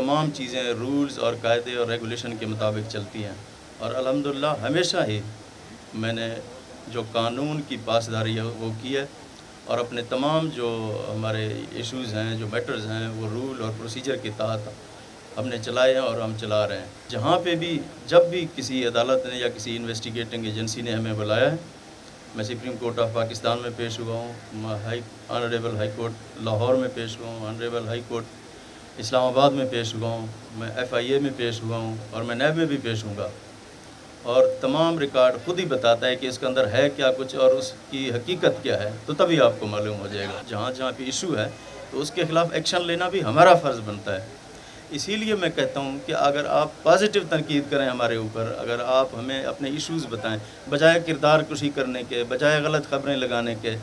तमाम चीज़ें रूल्स और कायदे और रेगुलेशन के मुताबिक चलती हैं। और अल्हम्दुलिल्लाह हमेशा ही मैंने जो कानून की पासदारी है वो की है, और अपने तमाम जो हमारे इश्यूज़ हैं, जो मैटर्स हैं, वो रूल और प्रोसीजर के तहत हमने चलाए हैं और हम चला रहे हैं। जहाँ पे भी जब भी किसी अदालत ने या किसी इन्वेस्टिगेटिंग एजेंसी ने हमें बुलाया है, मैं सुप्रीम कोर्ट ऑफ पाकिस्तान में पेश हुआ हूँ, ऑनरेबल हाई कोर्ट लाहौर में पेश हुआ हूँ, ऑनरेबल हाई कोर्ट इस्लामाबाद में पेश हुआ हूँ, मैं FIA में पेश हुआ हूँ और मैं नैब में भी पेश हूँगा। और तमाम रिकॉर्ड खुद ही बताता है कि इसके अंदर है क्या कुछ और उसकी हकीकत क्या है, तो तभी आपको मालूम हो जाएगा। जहाँ जहाँ पे इशू है तो उसके ख़िलाफ़ एक्शन लेना भी हमारा फ़र्ज़ बनता है। इसीलिए मैं कहता हूँ कि अगर आप पॉजिटिव तनकीद करें हमारे ऊपर, अगर आप हमें अपने इश्यूज़ बताएं बजाय किरदार कुशी करने के, बजाय गलत ख़बरें लगाने के,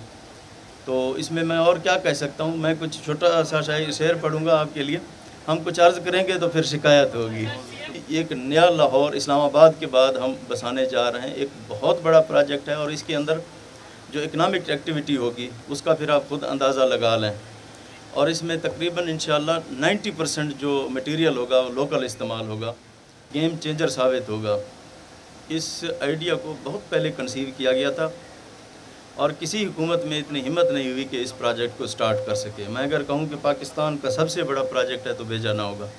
तो इसमें मैं और क्या कह सकता हूँ। मैं कुछ छोटा सा शेर पढ़ूँगा आपके लिए। हम कुछ अर्ज़ करेंगे तो फिर शिकायत होगी। एक नया लाहौर इस्लामाबाद के बाद हम बसाने जा रहे हैं। एक बहुत बड़ा प्रोजेक्ट है और इसके अंदर जो इकनॉमिक एक्टिविटी होगी उसका फिर आप खुद अंदाज़ा लगा लें। और इसमें तकरीबन इंशाअल्लाह 90% जो मटेरियल होगा वो लोकल इस्तेमाल होगा, गेम चेंजर साबित होगा। इस आइडिया को बहुत पहले कंसीव किया गया था और किसी हुकूमत में इतनी हिम्मत नहीं हुई कि इस प्रोजेक्ट को स्टार्ट कर सके। मैं अगर कहूँ कि पाकिस्तान का सबसे बड़ा प्रोजेक्ट है तो बेजाना होगा।